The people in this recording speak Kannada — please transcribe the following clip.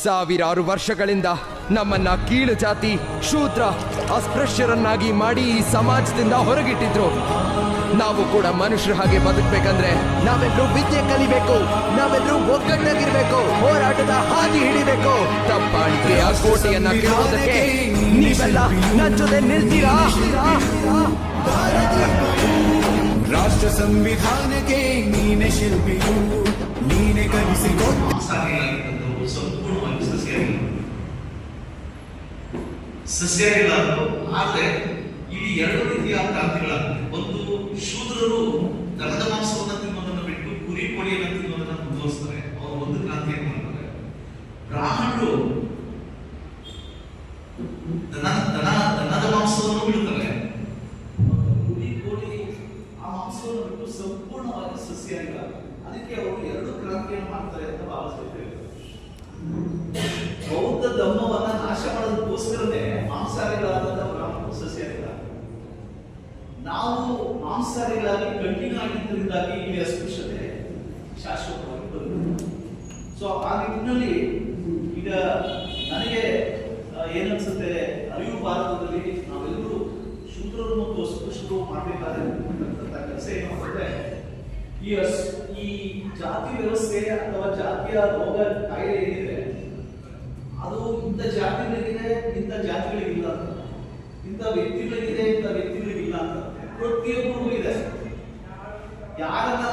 ಸಾವಿರಾರು ವರ್ಷಗಳಿಂದ ನಮ್ಮನ್ನ ಕೀಳು ಜಾತಿ, ಶೂದ್ರ, ಅಸ್ಪೃಶ್ಯರನ್ನಾಗಿ ಮಾಡಿ ಈ ಸಮಾಜದಿಂದ ಹೊರಗಿಟ್ಟಿದ್ರು. ನಾವು ಕೂಡ ಮನುಷ್ಯರ ಹಾಗೆ ಬದುಕಬೇಕಂದ್ರೆ ನಾವೆಲ್ಲರೂ ವಿದ್ಯೆ ಕಲಿಬೇಕು, ನಾವೆಲ್ಲರೂ ಒಗ್ಗಟ್ಟಾಗಿರ್ಬೇಕು, ಹೋರಾಟದ ಹಾದಿ ಹಿಡಿಬೇಕು. ದಬ್ಬಾಳಿಕೆಯ ಕೋಟೆಯನ್ನ ಕೆಡೋದಕ್ಕೆ ನೀವೆಲ್ಲ ನನ್ನ ಜೊತೆ ನಿಲ್ತೀರಾ? ರಾಷ್ಟ್ರ ಸಂವಿಧಾನಕ್ಕೆ ನೀನೆ ಶಿಲ್ಪಿಯು, ನೀನೆ ಕಲಿಸಿಕೊಟ್ಟು ಸಂಪೂರ್ಣವಾಗಿ ಸಸ್ಯಾಹಾರಿಗಳಾದ್ರು. ಆದ್ರೆ ಇಲ್ಲಿ ಎರಡು ರೀತಿಯ ಕ್ರಾಂತಿಗಳಾಗ್ತದೆ. ಒಂದು, ಶೂದ್ರರು ದನದ ಮಾಂಸವನ್ನ ತಿನ್ನೋದನ್ನ ಬಿಟ್ಟು ಕುರಿ ಕೋಳಿಯನ್ನ ತಿನ್ನೋದನ್ನ ಮುಂದುವರಿಸ್ತಾರೆ. ಅವರು ಒಂದು ಕ್ರಾಂತಿಯನ್ನು ಮಾಡ್ತಾರೆ. ಬ್ರಾಹ್ಮಣರು ದನದ ಮಾಂಸವನ್ನು ಬಿಡುತ್ತಾರೆ. ಕುರಿ ಕೋಳಿ ಆ ಮಾಂಸವನ್ನು ಬಿಟ್ಟು ಸಂಪೂರ್ಣವಾಗಿ ಸಸ್ಯಾಹಾರಿಗಳಾಗ್ತದೆ. ಅದಕ್ಕೆ ಅವರು ಎರಡು ಕ್ರಾಂತಿಯನ್ನು ಮಾಡ್ತಾರೆ ಅಂತ ಭಾವಿಸುತ್ತೇವೆ. ಬೌದ್ಧ ಧರ್ಮವನ್ನ ನಾಶ ಮಾಡೋದಕ್ಕೋಸ್ಕರನೇ ಮಾಂಸಾಹಾರಿಗಳಾದಂತಹ ಬ್ರಾಹ್ಮಣರು ಸಸ್ಯಾಹಾರಿಗಳಾಗ. ನಾವು ಮಾಂಸಾಹಾರಿಗಳಾಗಿ ಕಂಟಿನ್ಯೂ ಆಗಿದ್ದರಿಂದಾಗಿ ಇಲ್ಲಿ ಅಸ್ಪೃಶ್ಯತೆ ಶಾಶ್ವತವಾಗಿ ಬರುತ್ತೆ. ಸೊ ಆ ನಿಟ್ಟಿನಲ್ಲಿ ಈಗ ನನಗೆ ಏನನ್ಸುತ್ತೆ, ಅರಿವು ಭಾರತದಲ್ಲಿ ನಾವೆಲ್ಲರೂ ಶೂದ್ರರು ಮತ್ತು ಅಸ್ಪೃಶ್ಯರು ಮಾಡಬೇಕಾದ ಕೆಲಸ ಏನು ಅಂದ್ರೆ, ಈ ಜಾತಿ ವ್ಯವಸ್ಥೆ ಅಥವಾ ಜಾತಿಯ ರೋಗ ಕಾಯಿಲೆ ಏನಿದೆ ಅದು ಇಂಥ ಜಾತಿಗಳಿಗಿದೆ, ಇಂಥ ಜಾತಿಗಳಿಗಿಲ್ಲ ಅಂತ, ಇಂಥ ವ್ಯಕ್ತಿಗಳಿಗಿದೆ, ಇಂಥ ವ್ಯಕ್ತಿಗಳಿಗಿಲ್ಲ ಅಂತ ಪ್ರತಿಯೊಬ್ಬರಿಗೂ ಇದೆ. ಯಾರನ್ನ